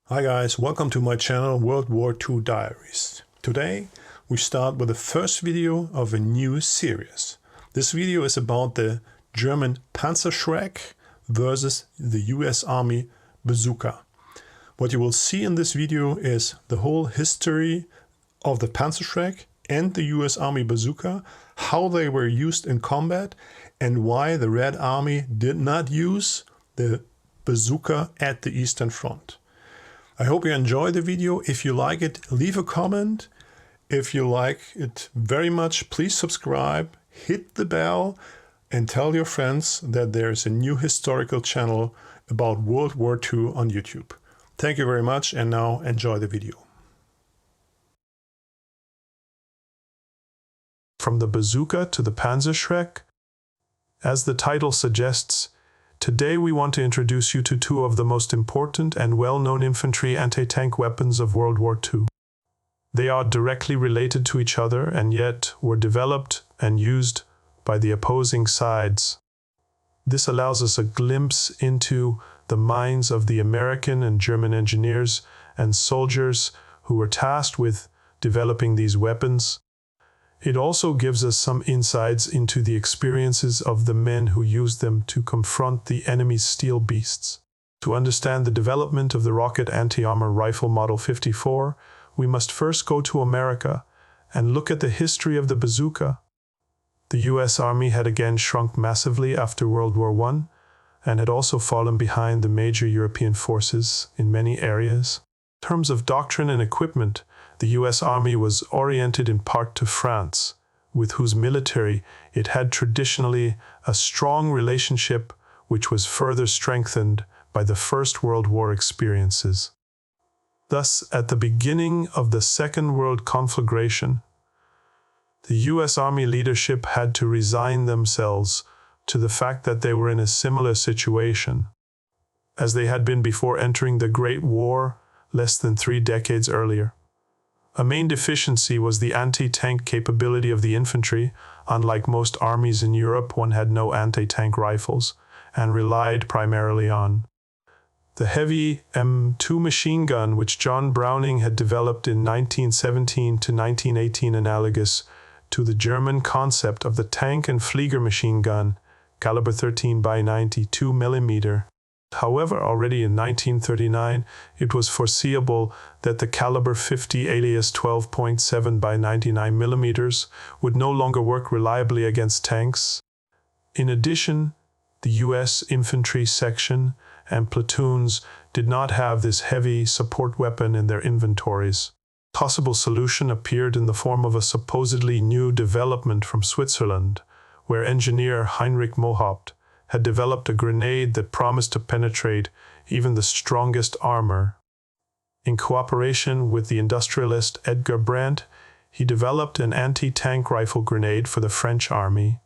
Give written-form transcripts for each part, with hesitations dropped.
Hi guys, welcome to my channel World War II Diaries. Today we start with the first video of a new series. This video is about the German Panzerschreck versus the US Army Bazooka. What you will see in this video is the whole history of the Panzerschreck and the US Army Bazooka, how they were used in combat and why the Red Army did not use the bazooka at the Eastern Front. I hope you enjoy the video. If you like it, leave a comment. If you like it very much, please subscribe, hit the bell, and tell your friends that there's a new historical channel about World War II on YouTube. Thank you very much, and now enjoy the video. From the bazooka to the Panzerschreck, as the title suggests, today we want to introduce you to two of the most important and well-known infantry anti-tank weapons of World War II. They are directly related to each other and yet were developed and used by the opposing sides. This allows us a glimpse into the minds of the American and German engineers and soldiers who were tasked with developing these weapons. It also gives us some insights into the experiences of the men who used them to confront the enemy's steel beasts. To understand the development of the rocket anti-armor rifle Model 54, we must first go to America and look at the history of the bazooka. The US Army had again shrunk massively after World War I and had also fallen behind the major European forces in many areas. In terms of doctrine and equipment, the US Army was oriented in part to France, with whose military it had traditionally a strong relationship, which was further strengthened by the First World War experiences. Thus, at the beginning of the Second World Conflagration, the US Army leadership had to resign themselves to the fact that they were in a similar situation, as they had been before entering the Great War less than 3 decades earlier. A main deficiency was the anti-tank capability of the infantry. Unlike most armies in Europe, one had no anti-tank rifles and relied primarily on the heavy M2 machine gun, which John Browning had developed in 1917 to 1918, analogous to the German concept of the tank and Flieger machine gun, caliber 13 by 92 mm. However, already in 1939, it was foreseeable that the caliber 50 alias 12.7 by 99 mm would no longer work reliably against tanks. In addition, the US infantry section and platoons did not have this heavy support weapon in their inventories. A possible solution appeared in the form of a supposedly new development from Switzerland, where engineer Heinrich Mohaupt had developed a grenade that promised to penetrate even the strongest armor. In cooperation with the industrialist Edgar Brandt, he developed an anti-tank rifle grenade for the French army.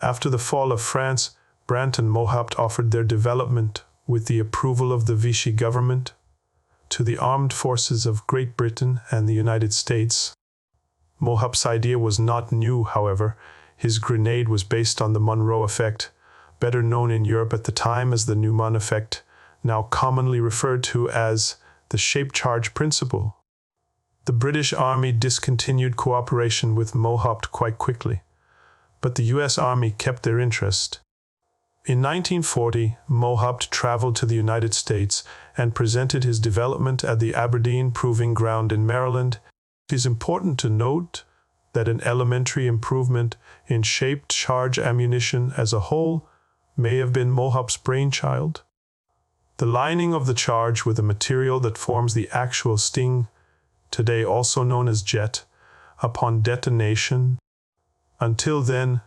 After the fall of France, Brandt and Mohaupt offered their development, with the approval of the Vichy government, to the armed forces of Great Britain and the United States. Mohaupt's idea was not new, however. His grenade was based on the Monroe effect, better known in Europe at the time as the Neumann effect, now commonly referred to as the shape charge principle. The British Army discontinued cooperation with Mohaupt quite quickly, but the US Army kept their interest. In 1940, Mohaupt traveled to the United States and presented his development at the Aberdeen Proving Ground in Maryland. It is important to note that an elementary improvement in shaped charge ammunition as a whole may have been Mohaupt's brainchild. The lining of the charge with a material that forms the actual sting, today also known as jet, upon detonation. Until then,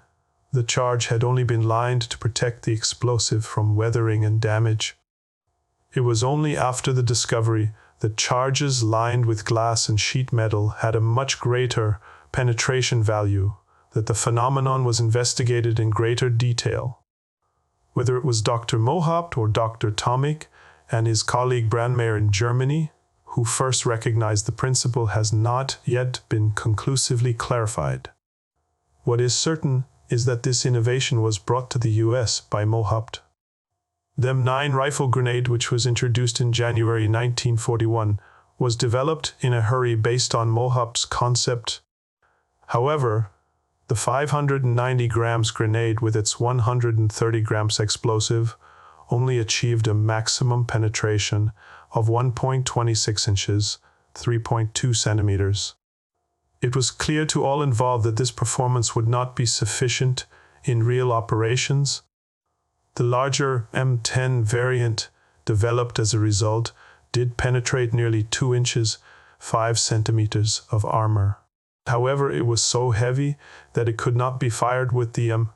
the charge had only been lined to protect the explosive from weathering and damage. It was only after the discovery that charges lined with glass and sheet metal had a much greater penetration value that the phenomenon was investigated in greater detail. Whether it was Dr. Mohaupt or Dr. Tomic and his colleague Brandmeier in Germany, who first recognized the principle, has not yet been conclusively clarified. What is certain is that this innovation was brought to the US by Mohaupt. The M9 rifle grenade, which was introduced in January 1941, was developed in a hurry based on Mohap's concept. However, the 590 grams grenade with its 130 grams explosive only achieved a maximum penetration of 1.26 inches, 3.2 centimeters. It was clear to all involved that this performance would not be sufficient in real operations. The larger M10 variant, developed as a result, did penetrate nearly 2 inches, 5 centimeters of armor. However, it was so heavy that it could not be fired with the M1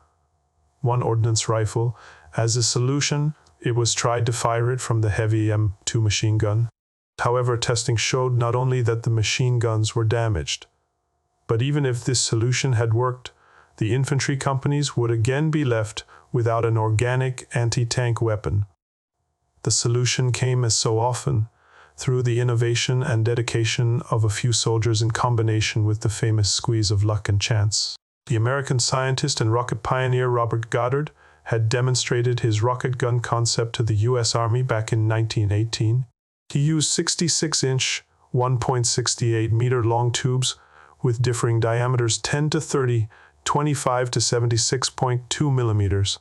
ordnance rifle. As a solution, it was tried to fire it from the heavy M2 machine gun. However, testing showed not only that the machine guns were damaged, but even if this solution had worked, the infantry companies would again be left without an organic anti-tank weapon. The solution came, as so often, through the innovation and dedication of a few soldiers in combination with the famous squeeze of luck and chance. The American scientist and rocket pioneer Robert Goddard had demonstrated his rocket gun concept to the U.S. Army back in 1918. He used 66-inch, 1.68-meter long tubes with differing diameters 10 to 30, 25 to 76.2 millimeters,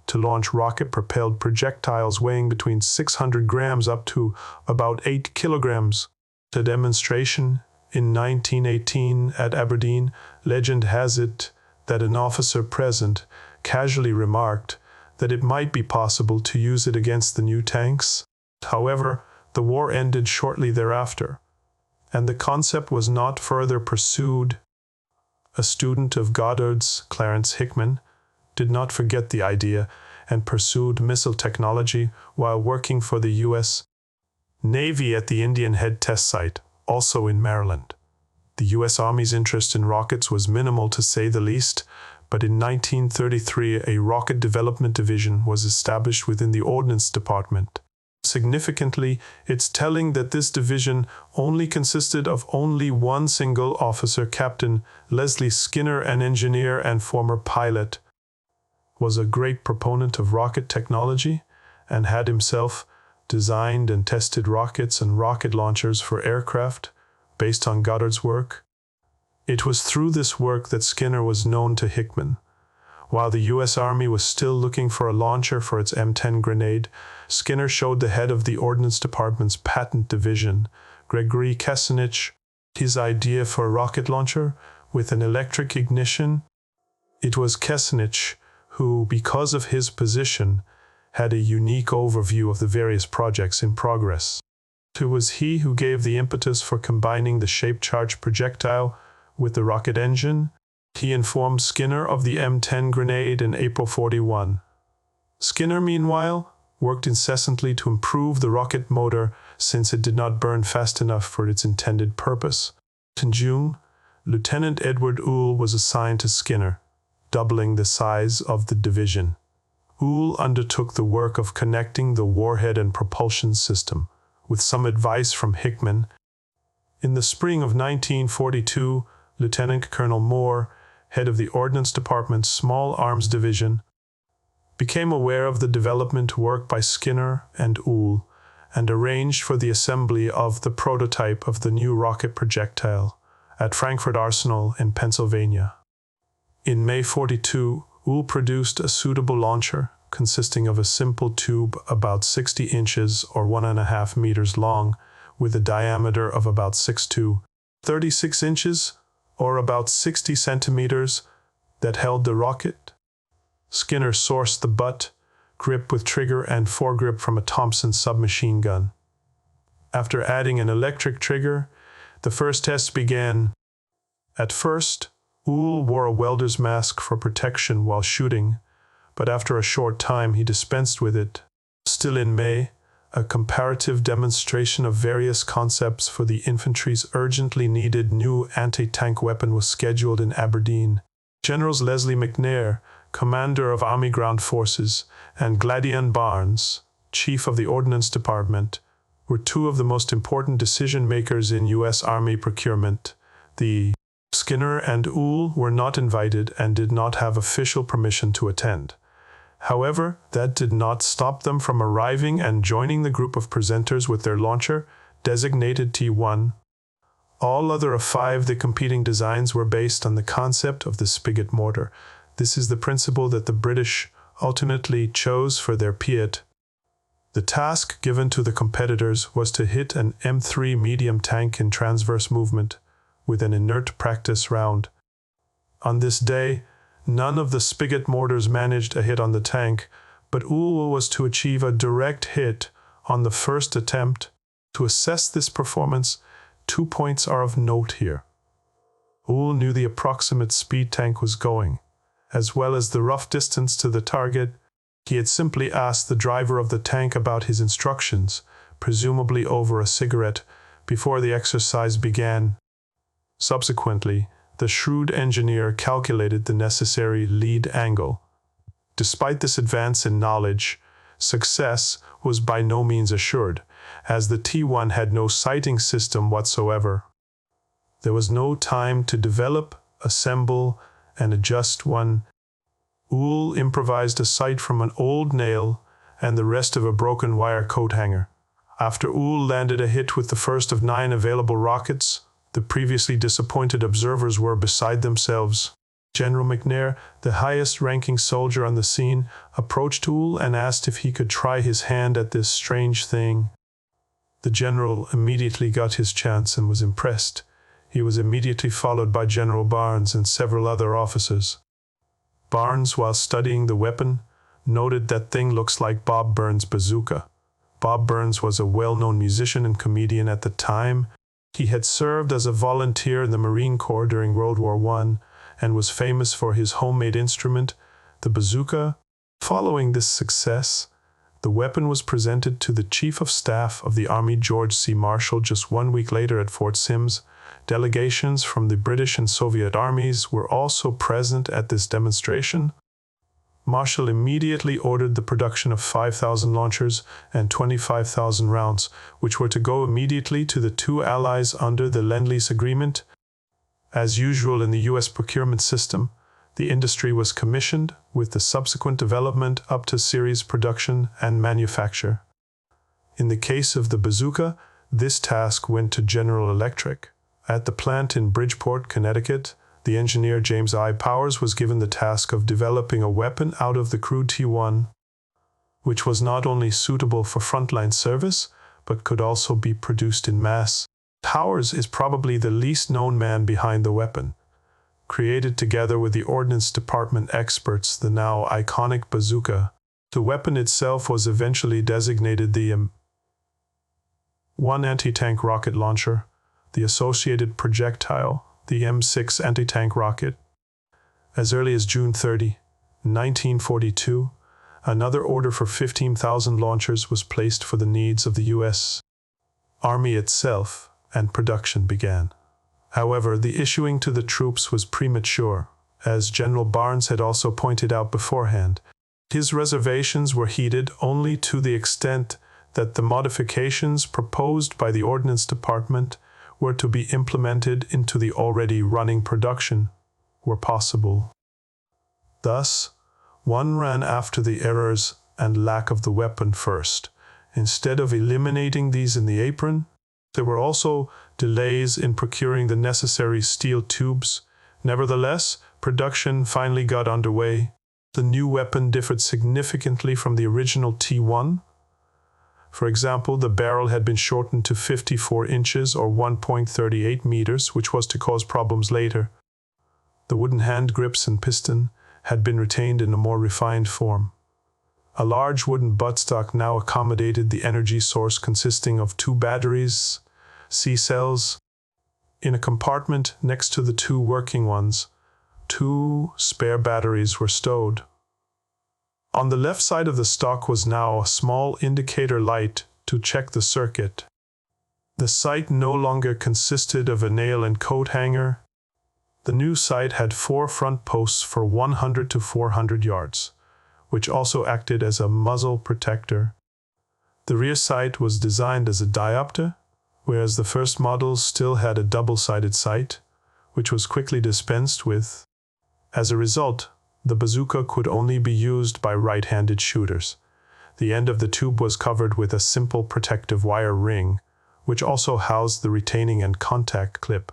to launch rocket-propelled projectiles weighing between 600 grams up to about 8 kilograms. A demonstration in 1918 at Aberdeen, legend has it that an officer present casually remarked that it might be possible to use it against the new tanks. However, the war ended shortly thereafter, and the concept was not further pursued. A student of Goddard's, Clarence Hickman, did not forget the idea and pursued missile technology while working for the U.S. Navy at the Indian Head Test Site, also in Maryland. The U.S. Army's interest in rockets was minimal, to say the least, but in 1933 a rocket development division was established within the Ordnance Department. Significantly, it's telling that this division only consisted of only one single officer. Captain Leslie Skinner, an engineer and former pilot, was a great proponent of rocket technology and had himself designed and tested rockets and rocket launchers for aircraft based on Goddard's work. It was through this work that Skinner was known to Hickman. While the U.S. Army was still looking for a launcher for its M10 grenade, Skinner showed the head of the Ordnance Department's Patent Division, Gregory Kessenich, his idea for a rocket launcher with an electric ignition. It was Kessenich who, because of his position, had a unique overview of the various projects in progress. It was he who gave the impetus for combining the shape-charged projectile with the rocket engine. He informed Skinner of the M10 grenade in April 1941. Skinner, meanwhile, worked incessantly to improve the rocket motor since it did not burn fast enough for its intended purpose. In June, Lieutenant Edward Uhl was assigned to Skinner, doubling the size of the division. Uhl undertook the work of connecting the warhead and propulsion system, with some advice from Hickman. In the spring of 1942, Lieutenant Colonel Moore, head of the Ordnance Department's Small Arms Division, became aware of the development work by Skinner and Uhl and arranged for the assembly of the prototype of the new rocket projectile at Frankfurt Arsenal in Pennsylvania. In May 1942, Uhl produced a suitable launcher consisting of a simple tube about 60 inches or 1.5 meters long with a diameter of about 6 to 36 inches or about 60 centimeters that held the rocket. Skinner sourced the butt, grip with trigger and foregrip from a Thompson submachine gun. After adding an electric trigger, the first tests began. At first, Uhl wore a welder's mask for protection while shooting, but after a short time he dispensed with it. Still in May, a comparative demonstration of various concepts for the infantry's urgently needed new anti-tank weapon was scheduled in Aberdeen. Generals Leslie McNair, commander of Army Ground Forces, and Gladian Barnes, chief of the Ordnance Department, were two of the most important decision-makers in U.S. Army procurement. The Skinner and Uhl were not invited and did not have official permission to attend. However, that did not stop them from arriving and joining the group of presenters with their launcher, designated T1. All other of 5 the competing designs were based on the concept of the spigot mortar. This is the principle that the British ultimately chose for their Piat. The task given to the competitors was to hit an M3 medium tank in transverse movement with an inert practice round. On this day, none of the spigot mortars managed a hit on the tank, but Uhl was to achieve a direct hit on the first attempt. To assess this performance, 2 points are of note here. Uhl knew the approximate speed tank was going, as well as the rough distance to the target. He had simply asked the driver of the tank about his instructions, presumably over a cigarette, before the exercise began. Subsequently, the shrewd engineer calculated the necessary lead angle. Despite this advance in knowledge, success was by no means assured, as the T1 had no sighting system whatsoever. There was no time to develop, assemble, and adjust one. Uhl improvised a sight from an old nail and the rest of a broken wire coat hanger. After Uhl landed a hit with the first of 9 available rockets, the previously disappointed observers were beside themselves. General McNair, the highest-ranking soldier on the scene, approached Uhl and asked if he could try his hand at this strange thing. The general immediately got his chance and was impressed. He was immediately followed by General Barnes and several other officers. Barnes, while studying the weapon, noted that thing looks like Bob Burns' bazooka. Bob Burns was a well-known musician and comedian at the time. He had served as a volunteer in the Marine Corps during World War I and was famous for his homemade instrument, the bazooka. Following this success, the weapon was presented to the Chief of Staff of the Army, George C. Marshall, just 1 week later at Fort Sims. Delegations from the British and Soviet armies were also present at this demonstration. Marshall immediately ordered the production of 5,000 launchers and 25,000 rounds, which were to go immediately to the 2 allies under the Lend-Lease Agreement. As usual in the U.S. procurement system, the industry was commissioned with the subsequent development up to series production and manufacture. In the case of the bazooka, this task went to General Electric. At the plant in Bridgeport, Connecticut, the engineer James I. Powers was given the task of developing a weapon out of the crude T1, which was not only suitable for frontline service, but could also be produced in mass. Powers is probably the least known man behind the weapon. Created together with the Ordnance Department experts, the now iconic bazooka, the weapon itself was eventually designated the M1 anti-tank rocket launcher, the associated projectile, the M6 anti-tank rocket. As early as June 30, 1942, another order for 15,000 launchers was placed for the needs of the U.S. Army itself, and production began. However, the issuing to the troops was premature, as General Barnes had also pointed out beforehand. His reservations were heeded only to the extent that the modifications proposed by the Ordnance Department were to be implemented into the already running production were possible. Thus, one ran after the errors and lack of the weapon first. Instead of eliminating these in the apron, there were also delays in procuring the necessary steel tubes. Nevertheless, production finally got underway. The new weapon differed significantly from the original T1. For example, the barrel had been shortened to 54 inches or 1.38 meters, which was to cause problems later. The wooden hand grips and piston had been retained in a more refined form. A large wooden buttstock now accommodated the energy source consisting of 2 batteries, C-cells. In a compartment next to the 2 working ones, 2 spare batteries were stowed. On the left side of the stock was now a small indicator light to check the circuit. The sight no longer consisted of a nail and coat hanger. The new sight had 4 front posts for 100 to 400 yards, which also acted as a muzzle protector. The rear sight was designed as a diopter, whereas the first models still had a double-sided sight, which was quickly dispensed with. As a result, The bazooka could only be used by right-handed shooters. The end of the tube was covered with a simple protective wire ring, which also housed the retaining and contact clip,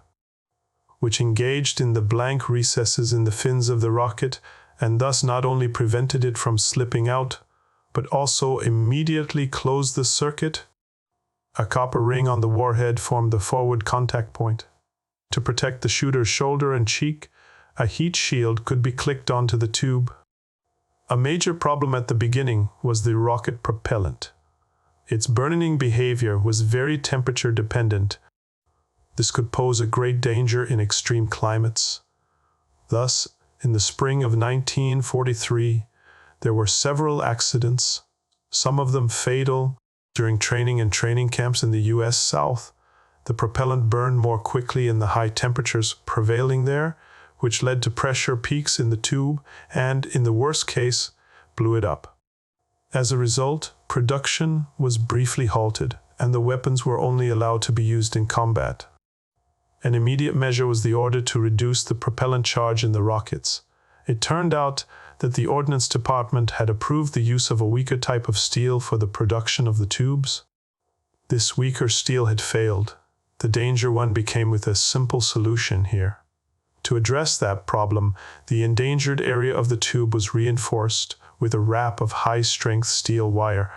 which engaged in the blank recesses in the fins of the rocket and thus not only prevented it from slipping out, but also immediately closed the circuit. A copper ring on the warhead formed the forward contact point. To protect the shooter's shoulder and cheek, a heat shield could be clicked onto the tube. A major problem at the beginning was the rocket propellant. Its burning behavior was very temperature dependent. This could pose a great danger in extreme climates. Thus, in the spring of 1943, there were several accidents, some of them fatal. During training in training camps in the U.S. South, the propellant burned more quickly in the high temperatures prevailing there, which led to pressure peaks in the tube and, in the worst case, blew it up. As a result, production was briefly halted, and the weapons were only allowed to be used in combat. An immediate measure was the order to reduce the propellant charge in the rockets. It turned out that the Ordnance Department had approved the use of a weaker type of steel for the production of the tubes. This weaker steel had failed. The danger one became with a simple solution here. To address that problem, the endangered area of the tube was reinforced with a wrap of high-strength steel wire.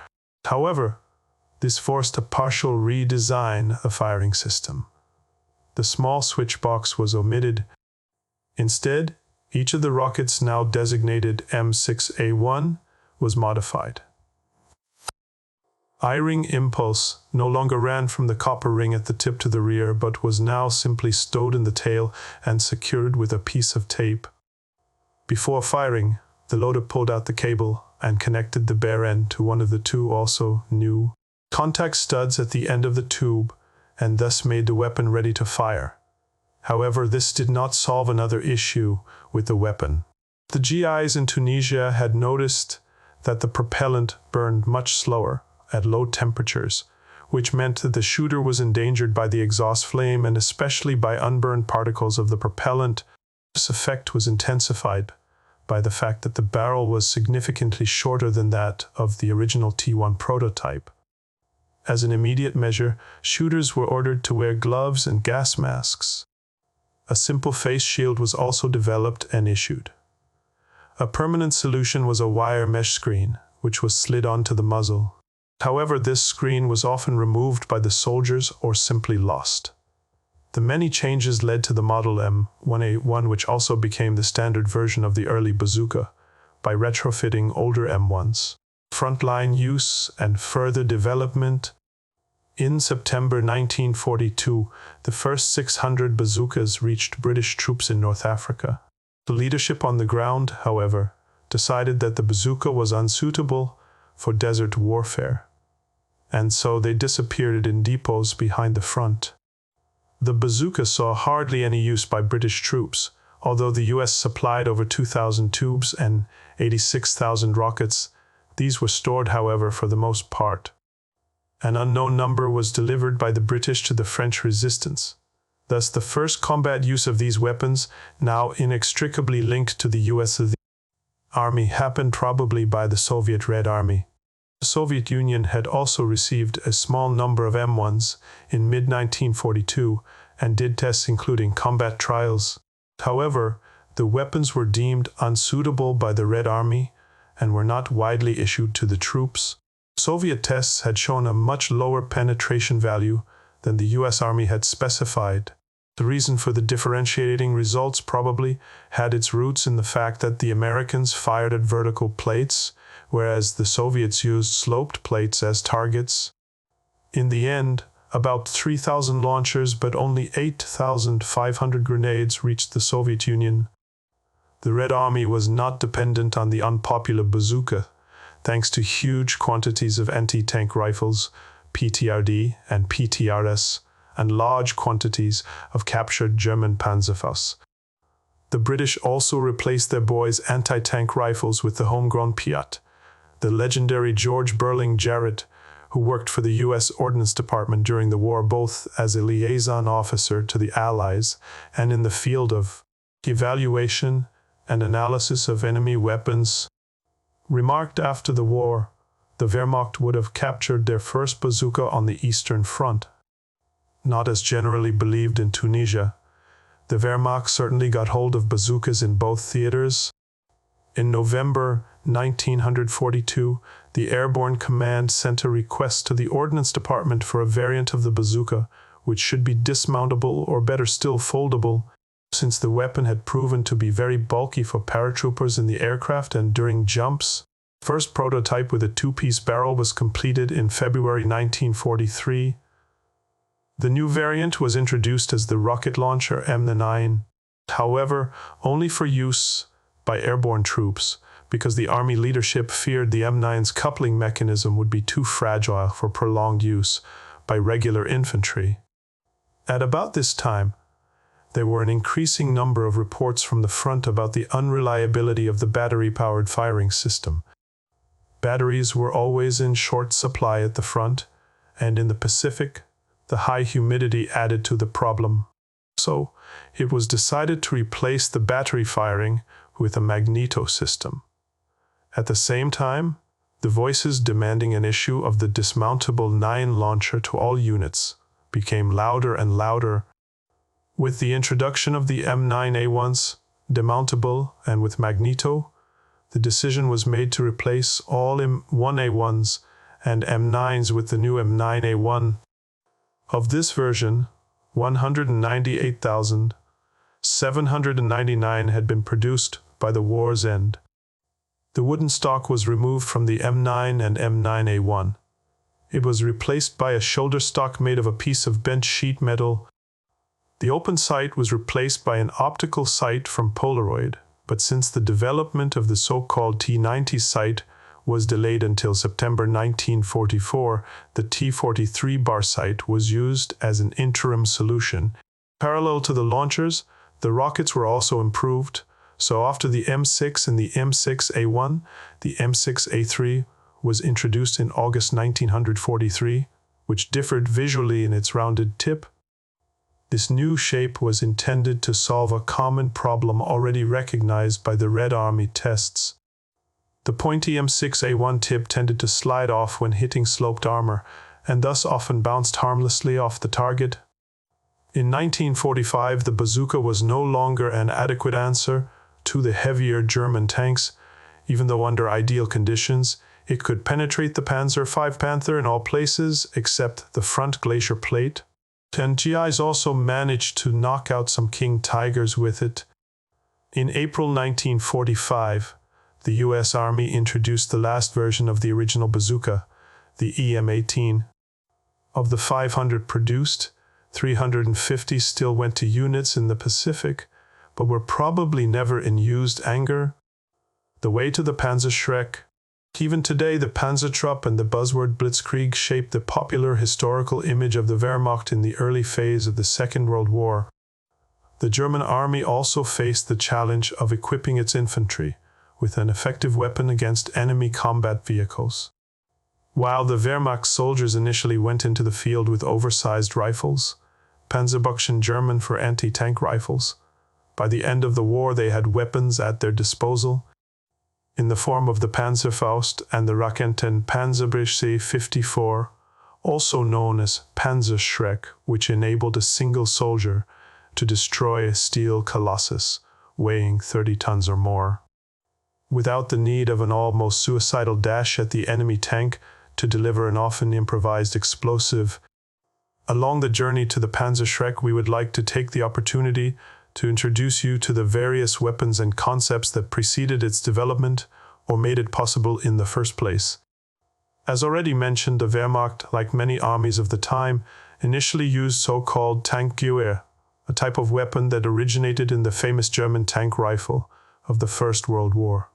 However, this forced a partial redesign of the firing system. The small switch box was omitted. Instead, each of the rockets, now designated M6A1, was modified. I-ring impulse no longer ran from the copper ring at the tip to the rear, but was now simply stowed in the tail and secured with a piece of tape. Before firing, the loader pulled out the cable and connected the bare end to one of the two also new contact studs at the end of the tube, and thus made the weapon ready to fire. However, this did not solve another issue with the weapon. The GIs in Tunisia had noticed that the propellant burned much slower at low temperatures, which meant that the shooter was endangered by the exhaust flame and especially by unburned particles of the propellant. This effect was intensified by the fact that the barrel was significantly shorter than that of the original T1 prototype. As an immediate measure, shooters were ordered to wear gloves and gas masks. A simple face shield was also developed and issued. A permanent solution was a wire mesh screen, which was slid onto the muzzle. However, this screen was often removed by the soldiers or simply lost. The many changes led to the Model M1A1, which also became the standard version of the early Bazooka, by retrofitting older M1s. Frontline use and further development. In September 1942, the first 600 bazookas reached British troops in North Africa. The leadership on the ground, however, decided that the bazooka was unsuitable for desert warfare, and so they disappeared in depots behind the front. The bazooka saw hardly any use by British troops, although the US supplied over 2,000 tubes and 86,000 rockets. These were stored, however, for the most part. An unknown number was delivered by the British to the French resistance. Thus, the first combat use of these weapons, now inextricably linked to the US Army, happened probably by the Soviet Red Army. The Soviet Union had also received a small number of M1s in mid-1942 and did tests including combat trials. However, the weapons were deemed unsuitable by the Red Army and were not widely issued to the troops. Soviet tests had shown a much lower penetration value than the US Army had specified. The reason for the differentiating results probably had its roots in the fact that the Americans fired at vertical plates, whereas the Soviets used sloped plates as targets. In the end, about 3,000 launchers but only 8,500 grenades reached the Soviet Union. The Red Army was not dependent on the unpopular bazooka, thanks to huge quantities of anti-tank rifles, PTRD and PTRS, and large quantities of captured German Panzerfaust. The British also replaced their boys' anti-tank rifles with the homegrown Piat. The legendary George Burling Jarrett, who worked for the U.S. Ordnance Department during the war both as a liaison officer to the Allies and in the field of evaluation, and analysis of enemy weapons. Remarked after the war, the Wehrmacht would have captured their first bazooka on the Eastern Front. Not as generally believed in Tunisia, the Wehrmacht certainly got hold of bazookas in both theaters. In November 1942, the Airborne Command sent a request to the Ordnance Department for a variant of the bazooka, which should be dismountable or better still foldable, since the weapon had proven to be very bulky for paratroopers in the aircraft and during jumps. First prototype with a two-piece barrel was completed in February 1943. The new variant was introduced as the rocket launcher M9, however, only for use by airborne troops, because the Army leadership feared the M9's coupling mechanism would be too fragile for prolonged use by regular infantry. At about this time, there were an increasing number of reports from the front about the unreliability of the battery-powered firing system. Batteries were always in short supply at the front, and in the Pacific, the high humidity added to the problem. So, it was decided to replace the battery firing with a magneto system. At the same time, the voices demanding an issue of the dismountable 9 launcher to all units became louder and louder. With the introduction of the M9A1s, demountable and with magneto, the decision was made to replace all M1A1s and M9s with the new M9A1. Of this version, 198,799 had been produced by the war's end. The wooden stock was removed from the M9 and M9A1. It was replaced by a shoulder stock made of a piece of bent sheet metal. The open sight was replaced by an optical sight from Polaroid, but since the development of the so-called T90 sight was delayed until September 1944, the T43 bar sight was used as an interim solution. Parallel to the launchers, the rockets were also improved, so after the M6 and the M6A1, the M6A3 was introduced in August 1943, which differed visually in its rounded tip. This new shape was intended to solve a common problem already recognized by the Red Army tests. The pointy M6A1 tip tended to slide off when hitting sloped armor, and thus often bounced harmlessly off the target. In 1945, the bazooka was no longer an adequate answer to the heavier German tanks, even though under ideal conditions, it could penetrate the Panzer V Panther in all places except the front glacier plate. And GIs also managed to knock out some King Tigers with it. In April 1945, the U.S. Army introduced the last version of the original bazooka, the EM-18. Of the 500 produced, 350 still went to units in the Pacific, but were probably never in used anger. The way to the Panzerschreck. Even today, the Panzertrupp and the buzzword Blitzkrieg shaped the popular historical image of the Wehrmacht in the early phase of the Second World War. The German army also faced the challenge of equipping its infantry with an effective weapon against enemy combat vehicles. While the Wehrmacht soldiers initially went into the field with oversized rifles, Panzerbuchsen German for anti-tank rifles, by the end of the war they had weapons at their disposal, in the form of the Panzerfaust and the Raketen Panzerbrief 54, also known as Panzerschreck, which enabled a single soldier to destroy a steel colossus weighing 30 tons or more, without the need of an almost suicidal dash at the enemy tank to deliver an often improvised explosive. Along the journey to the Panzerschreck, we would like to take the opportunity to introduce you to the various weapons and concepts that preceded its development or made it possible in the first place. As already mentioned, the Wehrmacht, like many armies of the time, initially used so-called Tankgewehr, a type of weapon that originated in the famous German tank rifle of the First World War.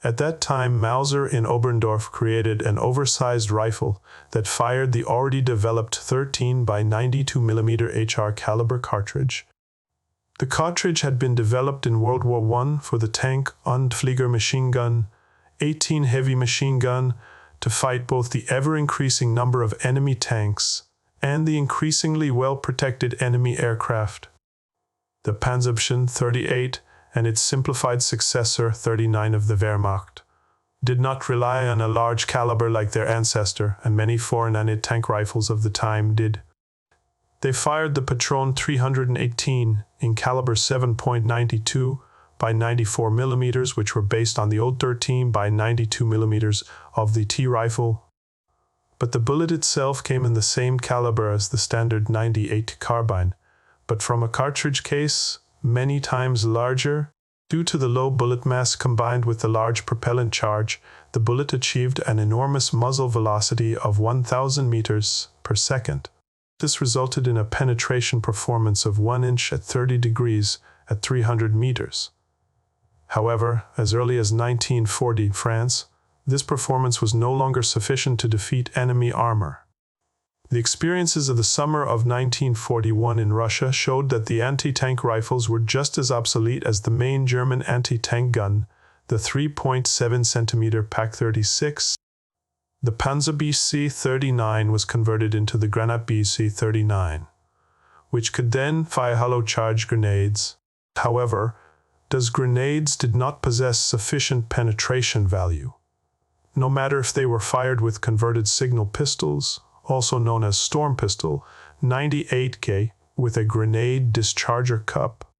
At that time, Mauser in Oberndorf created an oversized rifle that fired the already developed 13 by 92 mm HR caliber cartridge. The cartridge had been developed in World War I for the tank und Flieger machine gun, 18 heavy machine gun, to fight both the ever-increasing number of enemy tanks and the increasingly well-protected enemy aircraft. The Panzerbuchsen 38 and its simplified successor, 39 of the Wehrmacht, did not rely on a large caliber like their ancestor, and many foreign anti-tank rifles of the time did. They fired the Patron 318 in caliber 7.92 by 94 mm, which were based on the old 13 by 92 mm of the T rifle. But the bullet itself came in the same caliber as the standard 98 carbine, but from a cartridge case many times larger. Due to the low bullet mass combined with the large propellant charge, the bullet achieved an enormous muzzle velocity of 1,000 meters per second. This resulted in a penetration performance of 1 inch at 30 degrees at 300 meters. However, as early as 1940 France, this performance was no longer sufficient to defeat enemy armor. The experiences of the summer of 1941 in Russia showed that the anti-tank rifles were just as obsolete as the main German anti-tank gun, the 3.7 cm Pak 36. The Panzer BC-39 was converted into the Granat BC-39, which could then fire hollow charge grenades. However, those grenades did not possess sufficient penetration value. No matter if they were fired with converted signal pistols, also known as storm pistol, 98K with a grenade discharger cup,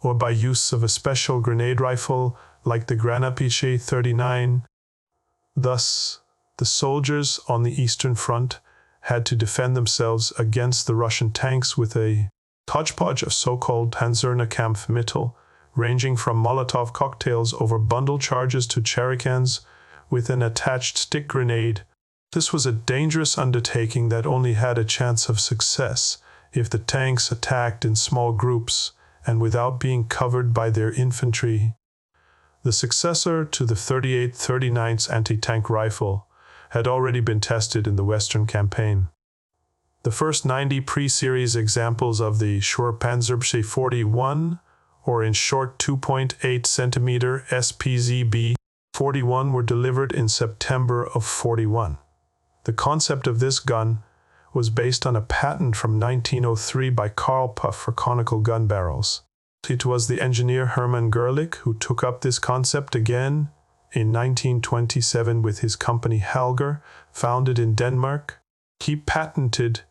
or by use of a special grenade rifle like the Granat BC-39. Thus, the soldiers on the Eastern Front had to defend themselves against the Russian tanks with a hodgepodge of so-called Panzerschreck, ranging from Molotov cocktails over bundle charges to Cherokans with an attached stick grenade. This was a dangerous undertaking that only had a chance of success if the tanks attacked in small groups and without being covered by their infantry. The successor to the 38-39's anti-tank rifle had already been tested in the Western campaign. The first 90 pre-series examples of the Panzer 41, or in short 2.8 cm SPZB 41, were delivered in September of 41. The concept of this gun was based on a patent from 1903 by Karl Puff for conical gun barrels. It was the engineer Hermann Gerlich who took up this concept again in 1927 with his company Halger, founded in Denmark. He patented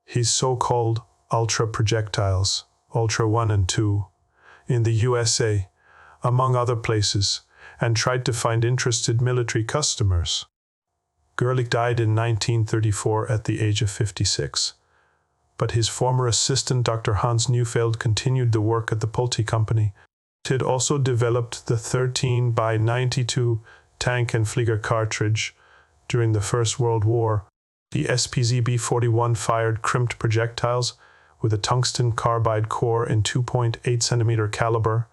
his so-called ultra projectiles, Ultra 1 and 2, in the USA, among other places, and tried to find interested military customers. Gerlich died in 1934 at the age of 56, but his former assistant Dr. Hans Neufeld continued the work at the Pulte Company. It had also developed the 13 by 92 tank and Flieger cartridge during the First World War. The SPZB-41 fired crimped projectiles with a tungsten carbide core in 2.8 cm caliber,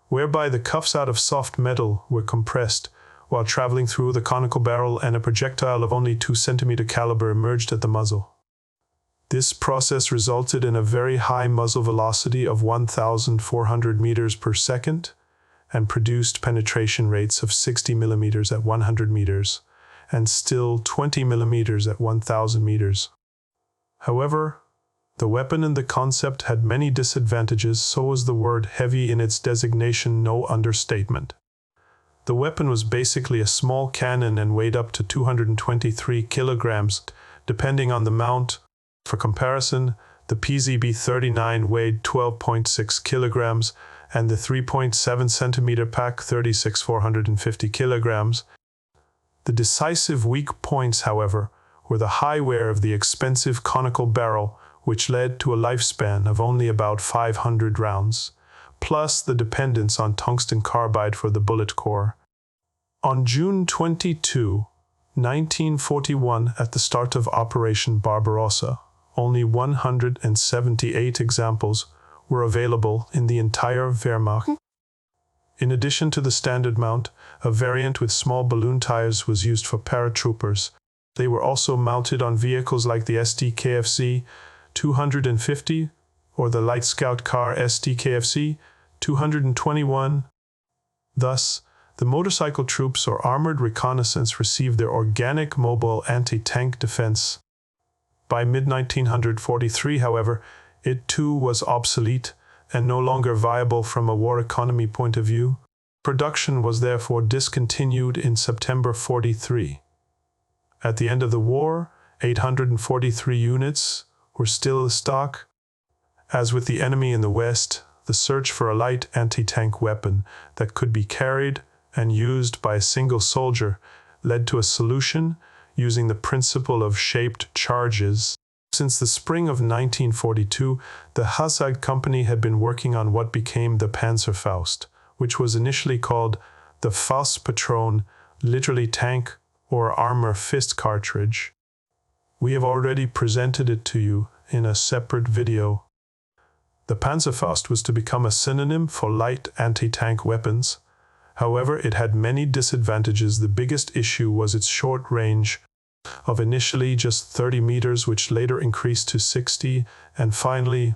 whereby the cuffs out of soft metal were compressed while traveling through the conical barrel, and a projectile of only 2 cm caliber emerged at the muzzle. This process resulted in a very high muzzle velocity of 1,400 meters per second and produced penetration rates of 60 millimeters at 100 meters and still 20 millimeters at 1,000 meters. However, the weapon and the concept had many disadvantages, so was the word heavy in its designation no understatement. The weapon was basically a small cannon and weighed up to 223 kilograms, depending on the mount. For comparison, the PZB-39 weighed 12.6 kilograms and the 3.7 centimeter Pak 36 450 kilograms. The decisive weak points, however, were the high wear of the expensive conical barrel, which led to a lifespan of only about 500 rounds, plus the dependence on tungsten carbide for the bullet core. On June 22, 1941, at the start of Operation Barbarossa, only 178 examples were available in the entire Wehrmacht. In addition to the standard mount, a variant with small balloon tires was used for paratroopers. They were also mounted on vehicles like the SDKFC 250 or the light scout car SDKFC 221. Thus, the motorcycle troops or armored reconnaissance received their organic mobile anti-tank defense. By mid-1943, however, it too was obsolete, and no longer viable from a war economy point of view. Production was therefore discontinued in September 43. At the end of the war, 843 units were still in stock. As with the enemy in the West, the search for a light anti-tank weapon that could be carried and used by a single soldier led to a solution using the principle of shaped charges. Since the spring of 1942, the Hussite Company had been working on what became the Panzerfaust, which was initially called the Faustpatron, literally tank or armor fist cartridge. We have already presented it to you in a separate video. The Panzerfaust was to become a synonym for light anti-tank weapons. However, it had many disadvantages. The biggest issue was its short range of initially just 30 meters, which later increased to 60, and finally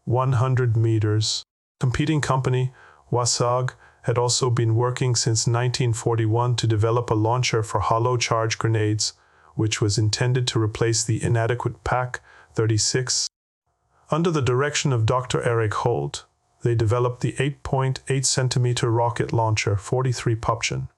100 meters. Competing company, Wasag, had also been working since 1941 to develop a launcher for hollow charge grenades, which was intended to replace the inadequate PAK-36. Under the direction of Dr. Eric Holt, they developed the 8.8 centimeter rocket launcher 43 Popchen.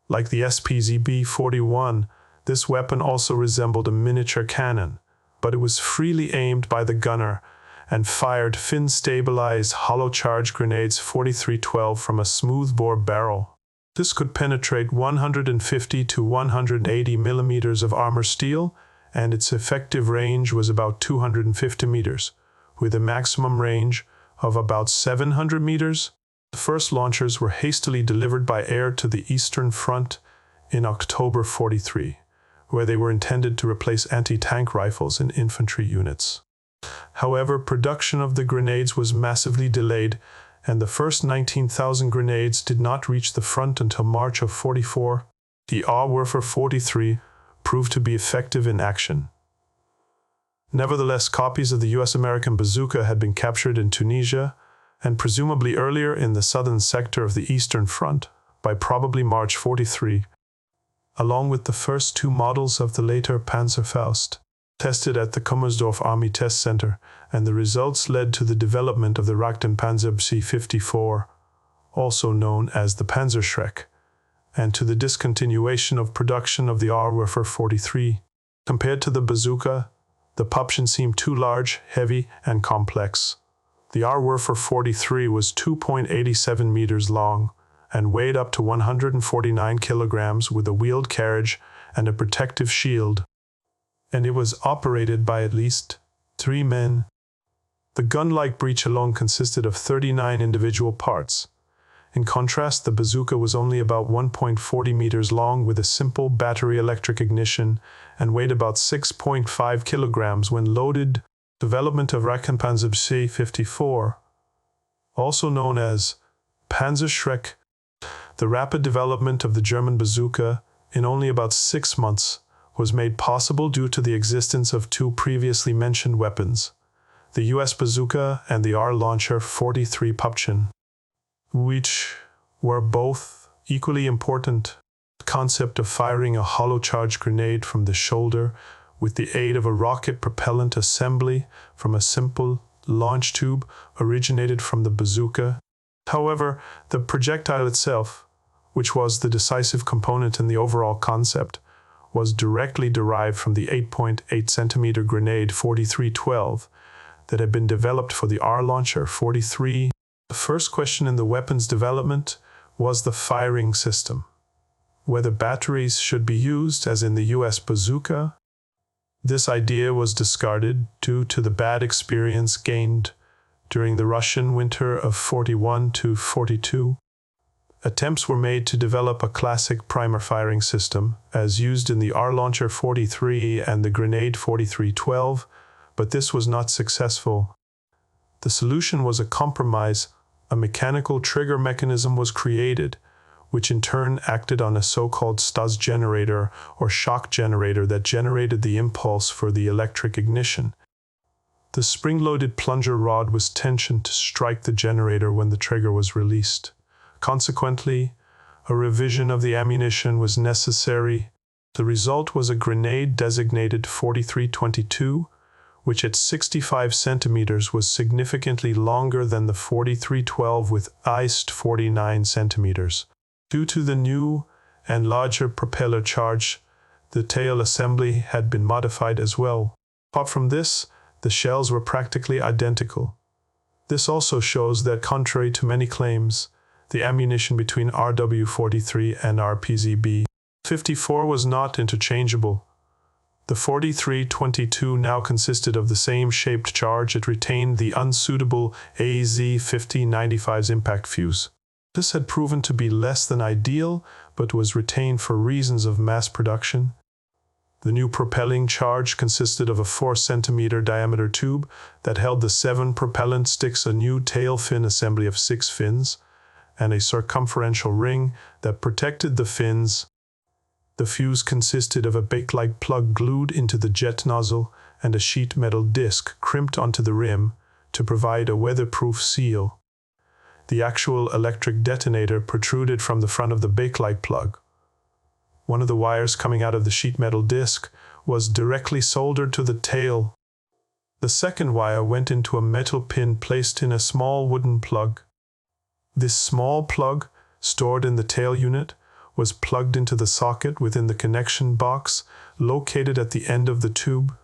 Like the SPZB-41, this weapon also resembled a miniature cannon, but it was freely aimed by the gunner and fired fin-stabilized hollow charge grenades 4312 from a smoothbore barrel. This could penetrate 150 to 180 millimeters of armor steel, and its effective range was about 250 meters, with a maximum range of about 700 meters. The first launchers were hastily delivered by air to the Eastern Front in October 43, where they were intended to replace anti-tank rifles and infantry units. However, production of the grenades was massively delayed, and the first 19,000 grenades did not reach the front until March of 44. The Werfer 43 proved to be effective in action. Nevertheless, copies of the US-American Bazooka had been captured in Tunisia, and presumably earlier in the southern sector of the Eastern Front, by probably March 43, along with the first two models of the later Panzerfaust, tested at the Kummersdorf Army Test Center, and the results led to the development of the Panzer C-54, also known as the Panzerschreck, and to the discontinuation of production of the Werfer 43. Compared to the Bazooka, the Popchen seemed too large, heavy, and complex. The Werfer 43 was 2.87 meters long and weighed up to 149 kilograms with a wheeled carriage and a protective shield, and it was operated by at least 3 men. The gun-like breech alone consisted of 39 individual parts. In contrast, the Bazooka was only about 1.40 meters long with a simple battery electric ignition and weighed about 6.5 kilograms when loaded. Development of Panzer C-54, also known as Panzerschreck. The rapid development of the German Bazooka in only about 6 months was made possible due to the existence of two previously mentioned weapons, the US Bazooka and the launcher 43 Popchen, which were both equally important. The concept of firing a hollow charge grenade from the shoulder with the aid of a rocket propellant assembly from a simple launch tube originated from the Bazooka. However, the projectile itself, which was the decisive component in the overall concept, was directly derived from the 8.8 centimeter grenade 4312 that had been developed for the launcher 43. The first question in the weapon's development was the firing system, whether batteries should be used as in the US Bazooka. This idea was discarded due to the bad experience gained during the Russian winter of 41 to 42. Attempts were made to develop a classic primer firing system, as used in the launcher 43 and the grenade 4312, but this was not successful. The solution was a compromise. A mechanical trigger mechanism was created, which in turn acted on a so-called Stoss generator or shock generator that generated the impulse for the electric ignition. The spring-loaded plunger rod was tensioned to strike the generator when the trigger was released. Consequently, a revision of the ammunition was necessary. The result was a grenade designated 4322, which at 65 centimeters was significantly longer than the 4312 with iced 49 centimeters. Due to the new and larger propeller charge, the tail assembly had been modified as well. Apart from this, the shells were practically identical. This also shows that, contrary to many claims, the ammunition between RW-43 and RPZ-B-54 was not interchangeable. The 43-22 now consisted of the same shaped charge. It retained the unsuitable AZ-50-95's impact fuse. This had proven to be less than ideal, but was retained for reasons of mass production. The new propelling charge consisted of a 4-centimeter diameter tube that held the 7 propellant sticks, a new tail fin assembly of 6 fins, and a circumferential ring that protected the fins. The fuse consisted of a bakelite plug glued into the jet nozzle and a sheet metal disc crimped onto the rim to provide a weatherproof seal. The actual electric detonator protruded from the front of the bakelite plug. One of the wires coming out of the sheet metal disc was directly soldered to the tail. The second wire went into a metal pin placed in a small wooden plug. This small plug, stored in the tail unit, was plugged into the socket within the connection box located at the end of the tube.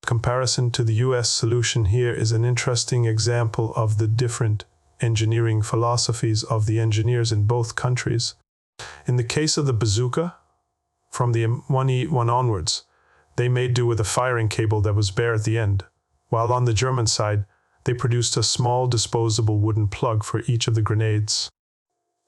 Comparison to the US solution here is an interesting example of the different engineering philosophies of the engineers in both countries. In the case of the Bazooka, from the M1E1 onwards, they made do with a firing cable that was bare at the end, while on the German side, they produced a small disposable wooden plug for each of the grenades,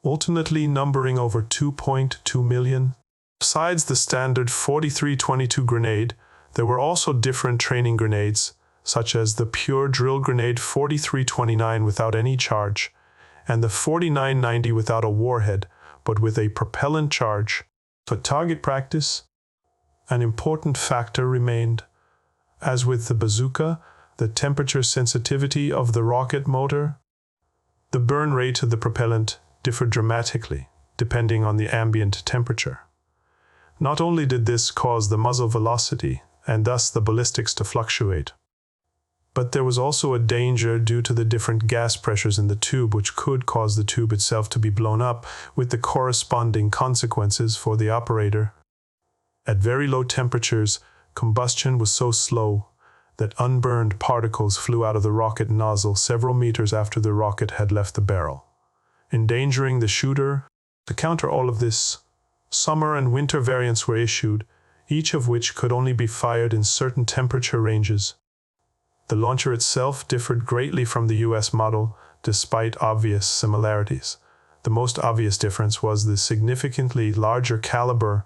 ultimately numbering over 2.2 million. Besides the standard 43-22 grenade, there were also different training grenades, such as the pure drill grenade 43-29 without any charge, and the 49-90 without a warhead, but with a propellant charge. For target practice, an important factor remained. As with the Bazooka, the temperature sensitivity of the rocket motor. The burn rate of the propellant differed dramatically, depending on the ambient temperature. Not only did this cause the muzzle velocity, and thus the ballistics, to fluctuate, but there was also a danger due to the different gas pressures in the tube, which could cause the tube itself to be blown up, with the corresponding consequences for the operator. At very low temperatures, combustion was so slow that unburned particles flew out of the rocket nozzle several meters after the rocket had left the barrel, endangering the shooter. To counter all of this, summer and winter variants were issued, each of which could only be fired in certain temperature ranges. The launcher itself differed greatly from the US model, despite obvious similarities. The most obvious difference was the significantly larger caliber.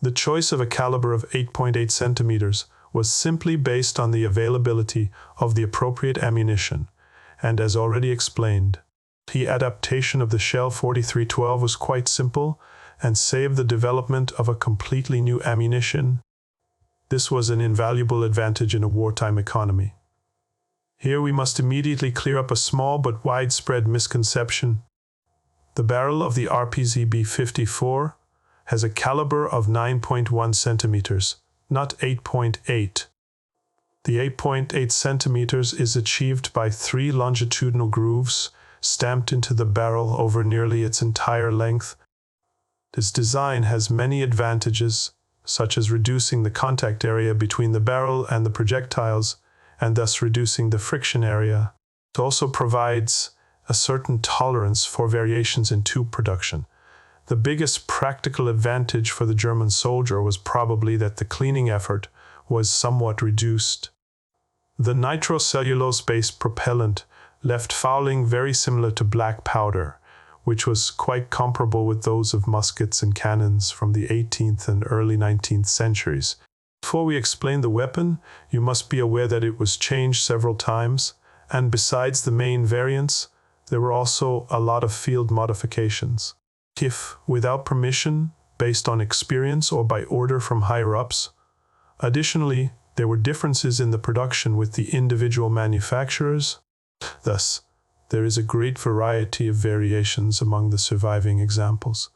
The choice of a caliber of 8.8 centimeters was simply based on the availability of the appropriate ammunition, and as already explained, the adaptation of the shell 4312 was quite simple and saved the development of a completely new ammunition. This was an invaluable advantage in a wartime economy. Here we must immediately clear up a small but widespread misconception. The barrel of the RPZ-B-54 has a caliber of 9.1 centimeters, not 8.8. The 8.8 centimeters is achieved by 3 longitudinal grooves stamped into the barrel over nearly its entire length. This design has many advantages, such as reducing the contact area between the barrel and the projectiles, and thus reducing the friction area. It also provides a certain tolerance for variations in tube production. The biggest practical advantage for the German soldier was probably that the cleaning effort was somewhat reduced. The nitrocellulose-based propellant left fouling very similar to black powder, which was quite comparable with those of muskets and cannons from the 18th and early 19th centuries. Before we explain the weapon, you must be aware that it was changed several times, and besides the main variants, there were also a lot of field modifications. If, without permission, based on experience or by order from higher-ups. Additionally, there were differences in the production with the individual manufacturers. Thus, there is a great variety of variations among the surviving examples.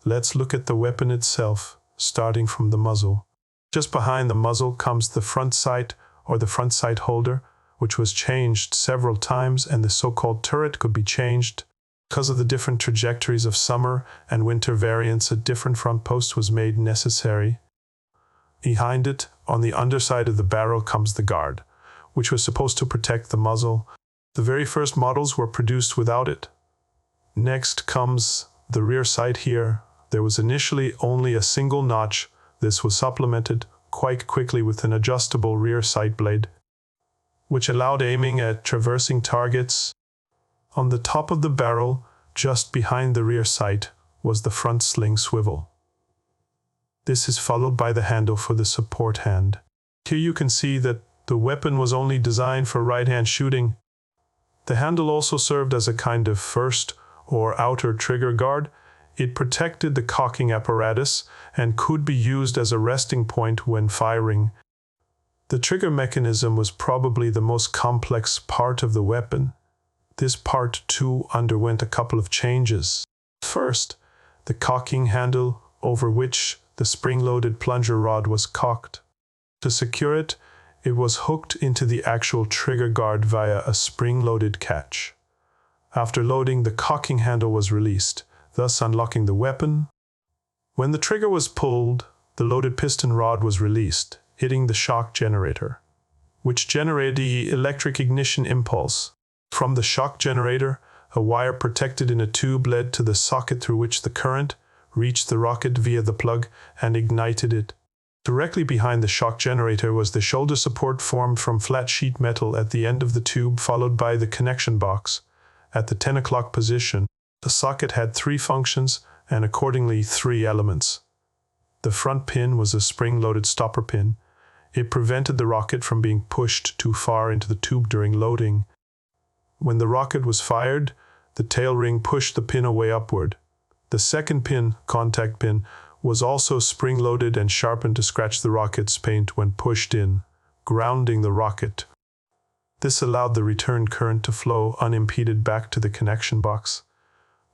Let's look at the weapon itself, starting from the muzzle. Just behind the muzzle comes the front sight, or the front sight holder, which was changed several times, and the so-called turret could be changed. Because of the different trajectories of summer and winter variants, a different front post was made necessary. Behind it, on the underside of the barrel, comes the guard, which was supposed to protect the muzzle. The very first models were produced without it. Next comes the rear sight here. There was initially only a single notch. This was supplemented quite quickly with an adjustable rear sight blade, which allowed aiming at traversing targets. On the top of the barrel, just behind the rear sight, was the front sling swivel. This is followed by the handle for the support hand. Here you can see that the weapon was only designed for right-hand shooting. The handle also served as a kind of first or outer trigger guard. It protected the cocking apparatus and could be used as a resting point when firing. The trigger mechanism was probably the most complex part of the weapon. This part too underwent a couple of changes. First, the cocking handle, over which the spring-loaded plunger rod was cocked. To secure it, it was hooked into the actual trigger guard via a spring-loaded catch. After loading, the cocking handle was released, thus unlocking the weapon. When the trigger was pulled, the loaded piston rod was released, hitting the shock generator, which generated the electric ignition impulse. From the shock generator, a wire protected in a tube led to the socket through which the current reached the rocket via the plug and ignited it. Directly behind the shock generator was the shoulder support formed from flat sheet metal at the end of the tube, followed by the connection box. At the 10 o'clock position, the socket had 3 functions and accordingly 3 elements. The front pin was a spring-loaded stopper pin. It prevented the rocket from being pushed too far into the tube during loading. When the rocket was fired, the tail ring pushed the pin away upward. The second pin, contact pin, was also spring-loaded and sharpened to scratch the rocket's paint when pushed in, grounding the rocket. This allowed the return current to flow unimpeded back to the connection box.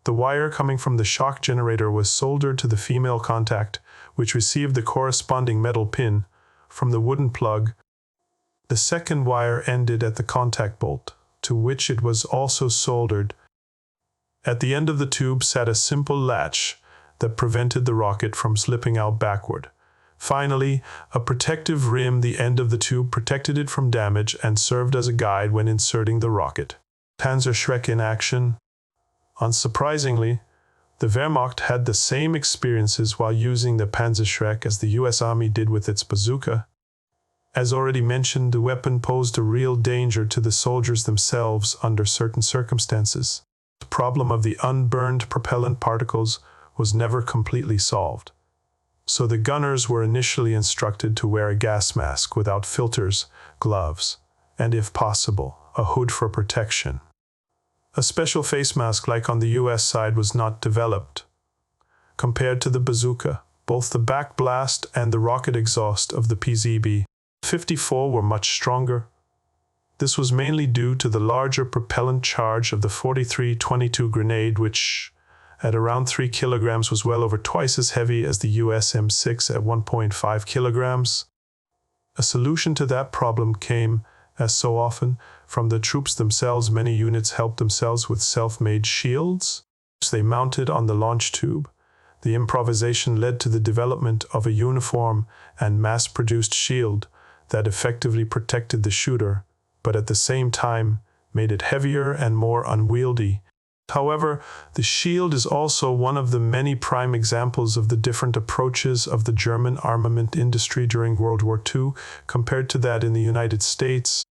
The wire coming from the shock generator was soldered to the female contact, which received the corresponding metal pin from the wooden plug. The second wire ended at the contact bolt, to which it was also soldered. At the end of the tube sat a simple latch that prevented the rocket from slipping out backward. Finally, a protective rim, the end of the tube, protected it from damage and served as a guide when inserting the rocket. Panzerschreck in action. Unsurprisingly, the Wehrmacht had the same experiences while using the Panzerschreck as the US Army did with its bazooka. As already mentioned, the weapon posed a real danger to the soldiers themselves under certain circumstances. The problem of the unburned propellant particles was never completely solved. So the gunners were initially instructed to wear a gas mask without filters, gloves, and if possible, a hood for protection. A special face mask like on the US side was not developed. Compared to the bazooka, both the backblast and the rocket exhaust of the PZB-54 were much stronger. This was mainly due to the larger propellant charge of the 43-22 grenade, which, at around 3 kilograms, was well over twice as heavy as the US M6 at 1.5 kilograms. A solution to that problem came, as so often, from the troops themselves. Many units helped themselves with self-made shields, which they mounted on the launch tube. The improvisation led to the development of a uniform and mass-produced shield that effectively protected the shooter, but at the same time made it heavier and more unwieldy. However, the shield is also one of the many prime examples of the different approaches of the German armament industry during World War II compared to that in the United States.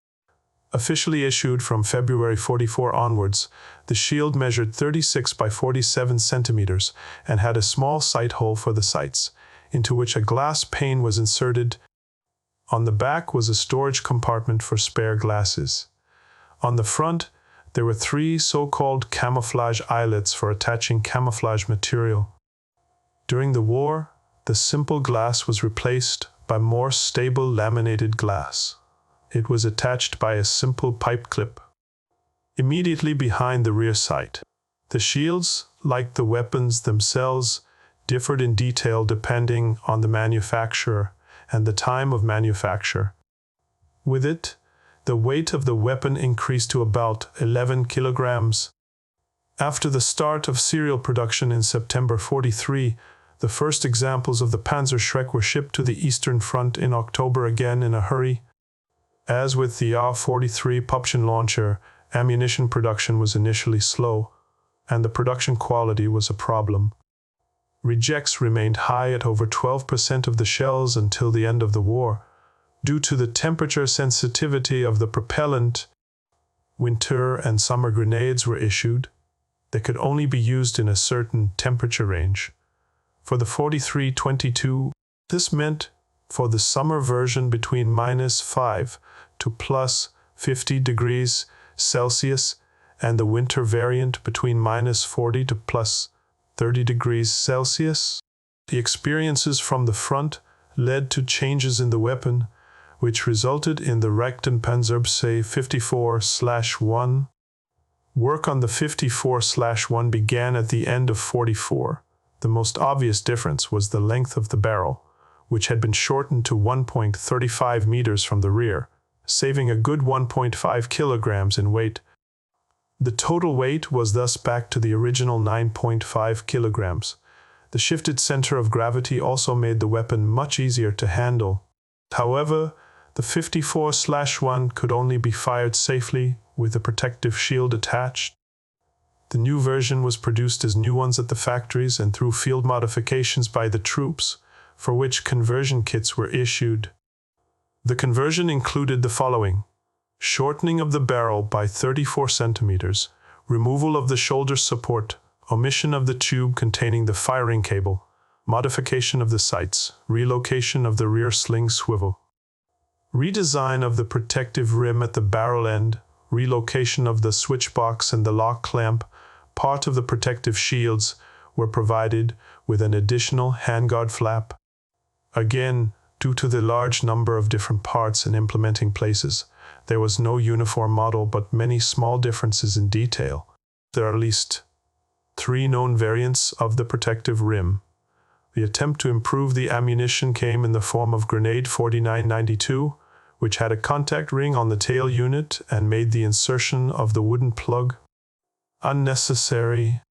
Officially issued from February 44 onwards, the shield measured 36 by 47 centimeters and had a small sight hole for the sights, into which a glass pane was inserted. On the back was a storage compartment for spare glasses. On the front, there were 3 so-called camouflage eyelets for attaching camouflage material. During the war, the simple glass was replaced by more stable laminated glass. It was attached by a simple pipe clip immediately behind the rear sight. The shields, like the weapons themselves, differed in detail depending on the manufacturer and the time of manufacture. With it, the weight of the weapon increased to about 11 kilograms. After the start of serial production in September 1943, the first examples of the Panzerschreck were shipped to the Eastern Front in October, again in a hurry. As with the AH-43 Popchen launcher, ammunition production was initially slow, and the production quality was a problem. Rejects remained high at over 12% of the shells until the end of the war, due to the temperature sensitivity of the propellant. Winter and summer grenades were issued. They could only be used in a certain temperature range. For the 43-22, this meant for the summer version between -5 to +50 degrees Celsius, and the winter variant between -40 to +30 degrees Celsius. The experiences from the front led to changes in the weapon, which resulted in the Rechten Panzerschreck 54/1. Work on the 54/1 began at the end of 1944. The most obvious difference was the length of the barrel, which had been shortened to 1.35 meters from the rear, saving a good 1.5 kilograms in weight. The total weight was thus back to the original 9.5 kilograms. The shifted center of gravity also made the weapon much easier to handle. However, the 54/1 could only be fired safely with a protective shield attached. The new version was produced as new ones at the factories and through field modifications by the troops, for which conversion kits were issued. The conversion included the following: shortening of the barrel by 34 centimeters, removal of the shoulder support, omission of the tube containing the firing cable, modification of the sights, relocation of the rear sling swivel, redesign of the protective rim at the barrel end, relocation of the switch box and the lock clamp. Part of the protective shields were provided with an additional handguard flap. Again, due to the large number of different parts and implementing places, there was no uniform model but many small differences in detail. There are at least 3 known variants of the protective rim. The attempt to improve the ammunition came in the form of Grenade 4992, which had a contact ring on the tail unit and made the insertion of the wooden plug unnecessary.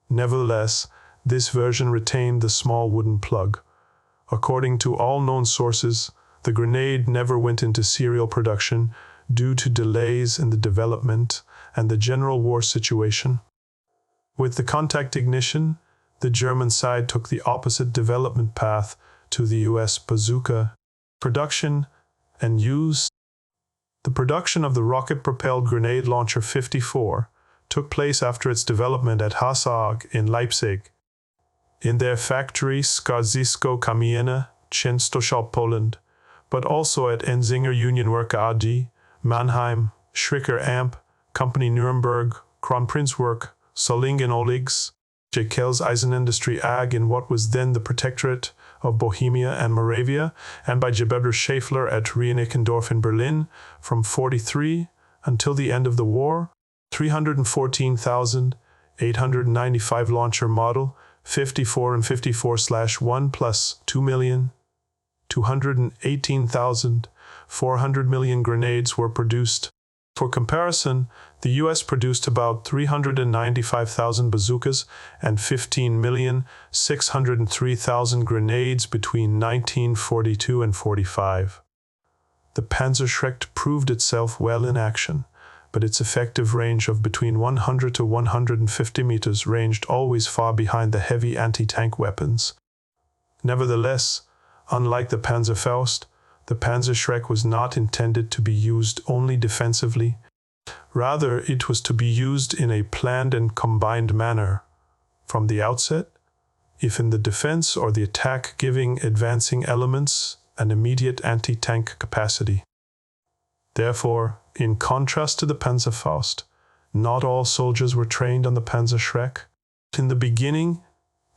Nevertheless, this version retained the small wooden plug. According to all known sources, the grenade never went into serial production due to delays in the development and the general war situation. With the contact ignition, the German side took the opposite development path to the US Bazooka. Production and use. The production of the rocket-propelled grenade launcher 54 took place after its development at Hassag in Leipzig. In their factory Skarżysko-Kamienne, Częstochowa, Poland, but also at Enzinger Unionwerke AG, Mannheim, Schricker Amp, Company Nuremberg, Kronprinzwerk, Solingen-Oligs, Jekels Eisenindustrie AG in what was then the Protectorate of Bohemia and Moravia, and by Gebauer Schaeffler at Reinickendorf in Berlin from 1943 until the end of the war. 314,895 launcher model 54 and 54/1 plus 2,218,400 million grenades were produced. For comparison, the US produced about 395,000 bazookas and 15,603,000 grenades between 1942 and 1945. The Panzerschreck proved itself well in action, but its effective range of between 100 to 150 meters ranged always far behind the heavy anti-tank weapons. Nevertheless, unlike the Panzerfaust, the Panzerschreck was not intended to be used only defensively. Rather, it was to be used in a planned and combined manner. From the outset, if in the defense or the attack, giving advancing elements an immediate anti-tank capacity. Therefore, in contrast to the Panzerfaust, not all soldiers were trained on the Panzerschreck. In the beginning,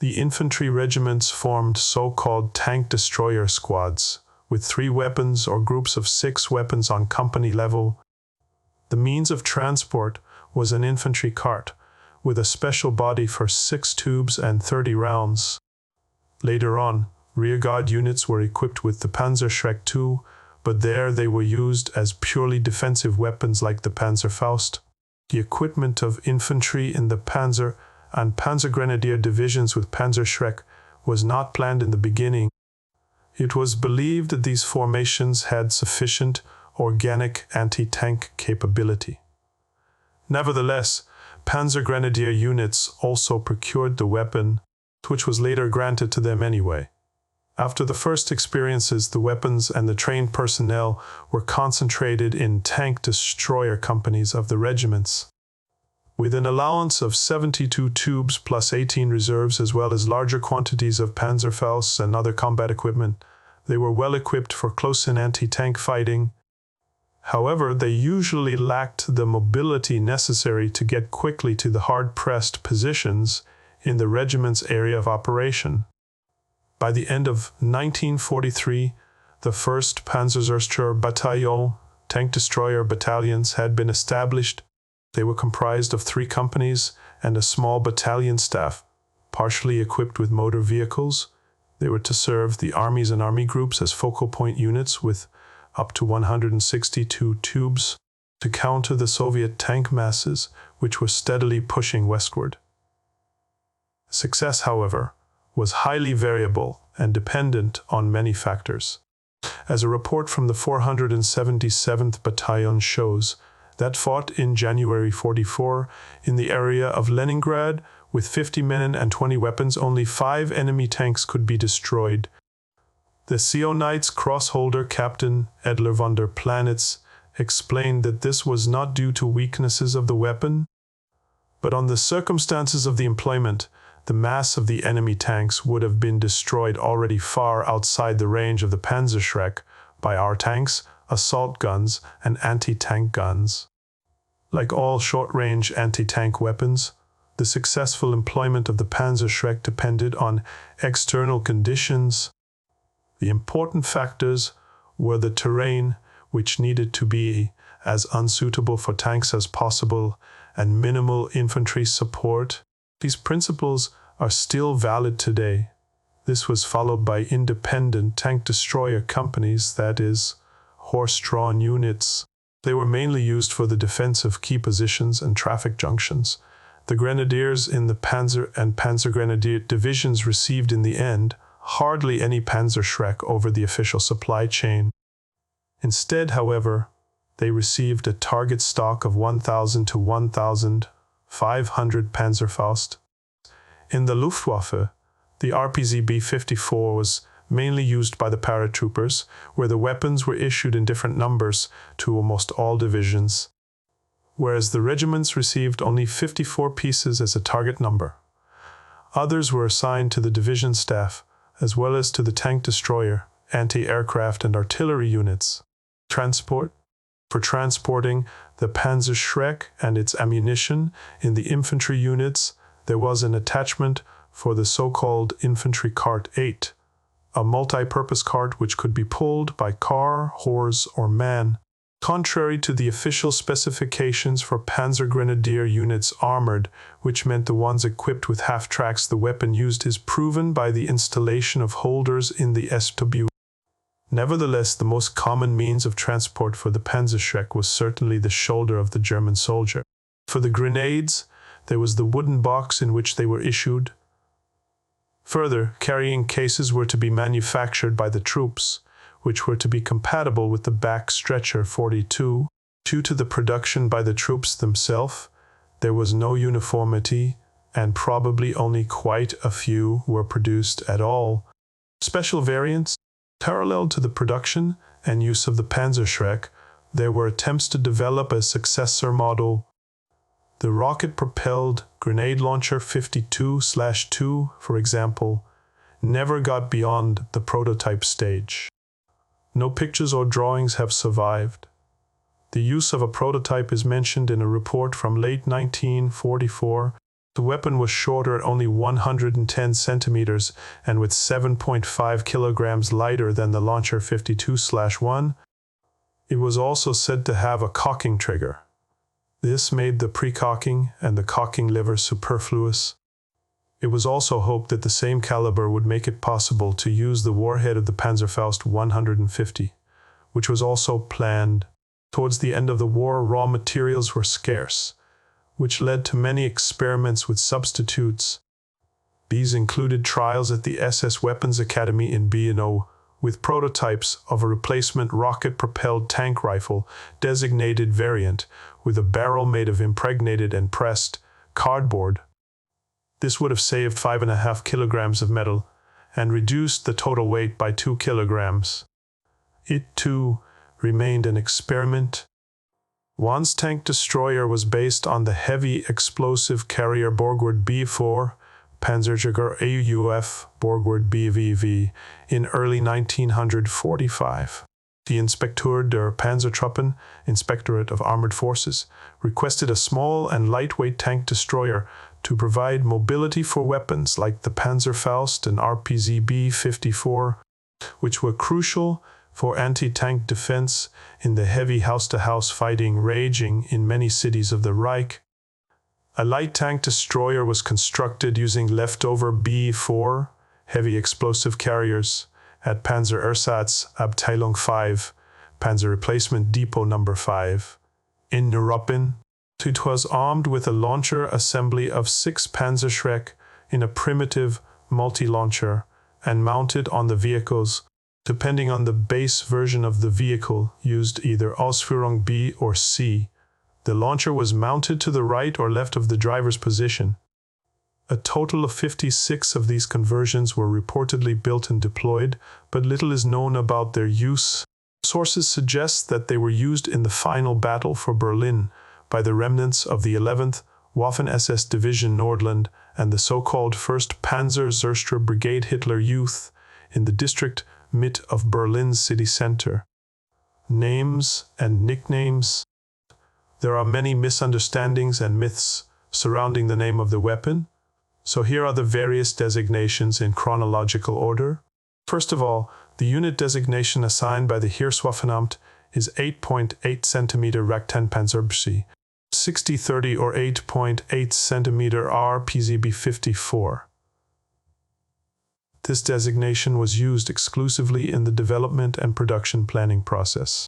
the infantry regiments formed so-called tank destroyer squads, with 3 weapons or groups of 6 weapons on company level. The means of transport was an infantry cart, with a special body for 6 tubes and 30 rounds. Later on, rearguard units were equipped with the Panzerschreck II, but there they were used as purely defensive weapons like the Panzerfaust. The equipment of infantry in the Panzer and Panzergrenadier divisions with Panzerschreck was not planned in the beginning. It was believed that these formations had sufficient organic anti-tank capability. Nevertheless, Panzergrenadier units also procured the weapon, which was later granted to them anyway. After the first experiences, the weapons and the trained personnel were concentrated in tank destroyer companies of the regiments. With an allowance of 72 tubes plus 18 reserves, as well as larger quantities of Panzerfausts and other combat equipment, they were well equipped for close-in anti-tank fighting. However, they usually lacked the mobility necessary to get quickly to the hard-pressed positions in the regiment's area of operation. By the end of 1943, the 1st Panzerschreck Battalion tank destroyer battalions had been established. They were comprised of 3 companies and a small battalion staff, partially equipped with motor vehicles. They were to serve the armies and army groups as focal point units with up to 162 tubes to counter the Soviet tank masses, which were steadily pushing westward. Success, however, was highly variable and dependent on many factors. As a report from the 477th Battalion shows, that fought in January 44 in the area of Leningrad with 50 men and 20 weapons, only 5 enemy tanks could be destroyed. The CO Knights crossholder Captain Edler von der Planitz explained that this was not due to weaknesses of the weapon, but on the circumstances of the employment. The mass of the enemy tanks would have been destroyed already far outside the range of the Panzerschreck by our tanks, assault guns, and anti-tank guns. Like all short-range anti-tank weapons, the successful employment of the Panzerschreck depended on external conditions. The important factors were the terrain, which needed to be as unsuitable for tanks as possible, and minimal infantry support. These principles are still valid today. This was followed by independent tank destroyer companies, that is, horse-drawn units. They were mainly used for the defense of key positions and traffic junctions. The grenadiers in the Panzer and Panzergrenadier divisions received in the end hardly any Panzerschreck over the official supply chain. Instead, however, they received a target stock of 1,000 to 1,500 Panzerfaust. In the Luftwaffe, the RPZ B-54 was mainly used by the paratroopers, where the weapons were issued in different numbers to almost all divisions, whereas the regiments received only 54 pieces as a target number. Others were assigned to the division staff, as well as to the tank destroyer, anti-aircraft and artillery units. Transport. For transporting the Panzerschreck and its ammunition in the infantry units, there was an attachment for the so-called Infantry Cart 8, a multi-purpose cart which could be pulled by car, horse, or man. Contrary to the official specifications for Panzergrenadier units armored, which meant the ones equipped with half-tracks, the weapon used is proven by the installation of holders in the SW. Nevertheless, the most common means of transport for the Panzerschreck was certainly the shoulder of the German soldier. For the grenades, there was the wooden box in which they were issued. Further, carrying cases were to be manufactured by the troops, which were to be compatible with the back stretcher 42. Due to the production by the troops themselves, there was no uniformity, and probably only quite a few were produced at all. Special variants. Parallel to the production and use of the Panzerschreck, there were attempts to develop a successor model. The rocket-propelled grenade launcher 52/2, for example, never got beyond the prototype stage. No pictures or drawings have survived. The use of a prototype is mentioned in a report from late 1944. The weapon was shorter at only 110 centimeters and with 7.5 kilograms lighter than the launcher 52/1. It was also said to have a cocking trigger. This made the pre-cocking and the cocking lever superfluous. It was also hoped that the same caliber would make it possible to use the warhead of the Panzerfaust 150, which was also planned. Towards the end of the war, raw materials were scarce, which led to many experiments with substitutes. These included trials at the SS Weapons Academy in B&O, with prototypes of a replacement rocket-propelled tank rifle, designated variant, with a barrel made of impregnated and pressed cardboard. This would have saved 5.5 kilograms of metal and reduced the total weight by 2 kilograms. It, too, remained an experiment. One's tank destroyer was based on the heavy explosive carrier Borgward B4, Panzerschreck AUF Borgward BVV, in early 1945. The Inspekteur der Panzertruppen, Inspectorate of Armored Forces, requested a small and lightweight tank destroyer to provide mobility for weapons like the Panzerfaust and RPG B-54, which were crucial for anti-tank defense in the heavy house-to-house fighting raging in many cities of the Reich. A light tank destroyer was constructed using leftover B-4 heavy explosive carriers at Panzerersatz-Abteilung 5, Panzer Replacement Depot No. 5, in Neuruppin. It was armed with a launcher assembly of 6 Panzerschreck in a primitive multi-launcher and mounted on the vehicles, depending on the base version of the vehicle, used either Ausführung B or C. The launcher was mounted to the right or left of the driver's position. A total of 56 of these conversions were reportedly built and deployed, but little is known about their use. Sources suggest that they were used in the final battle for Berlin by the remnants of the 11th Waffen-SS Division Nordland and the so-called 1st Panzer Brigade Hitler Youth in the district Mitte of Berlin's city center. Names and nicknames. There are many misunderstandings and myths surrounding the name of the weapon, so here are the various designations in chronological order. First of all, the unit designation assigned by the Heereswaffenamt is 8.8 cm Raktenpanzerbschi, 6030 or 8.8 cm RPZB-54. This designation was used exclusively in the development and production planning process.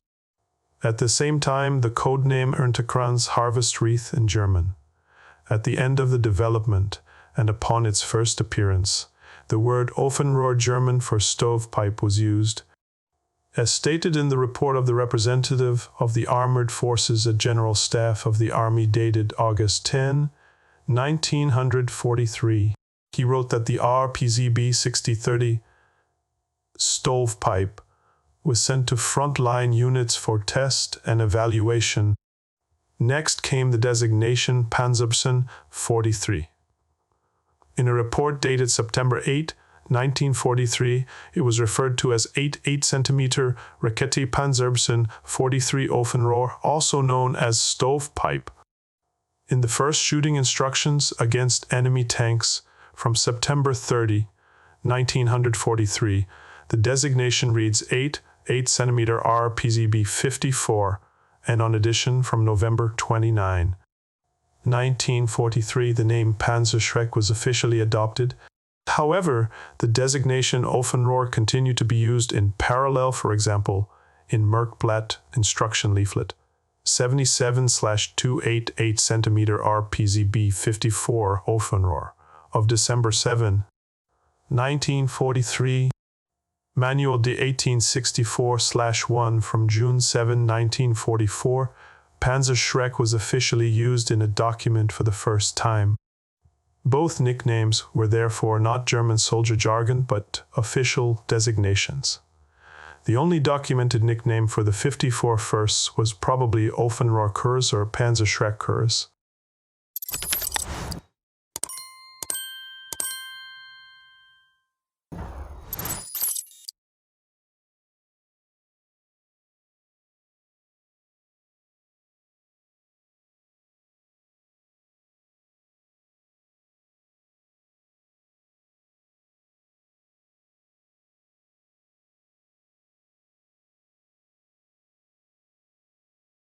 At the same time, the codename Erntekrans Harvest Wreath in German. At the end of the development, and upon its first appearance, the word Ofenrohr German for stovepipe was used. As stated in the report of the representative of the Armored Forces at General Staff of the Army dated August 10, 1943, he wrote that the RPZB 6030 stovepipe was sent to front-line units for test and evaluation. Next came the designation Panzerschreck 43. In a report dated September 8, 1943, it was referred to as 8 cm Rakete Panzerschreck 43 Ofenrohr, also known as stovepipe. In the first shooting instructions against enemy tanks from September 30, 1943, the designation reads 8 cm RPZB-54, and on edition from November 29, 1943, the name Panzerschreck was officially adopted. However, the designation Ofenrohr continued to be used in parallel, for example, in Merkblatt instruction leaflet 77/288 cm RPZB-54 Ofenrohr of December 7, 1943, Manual de 1864/1 from June 7, 1944, Panzerschreck was officially used in a document for the first time. Both nicknames were therefore not German soldier jargon, but official designations. The only documented nickname for the 54 firsts was probably Ofenrohr Kurs or Panzerschreck Kurs.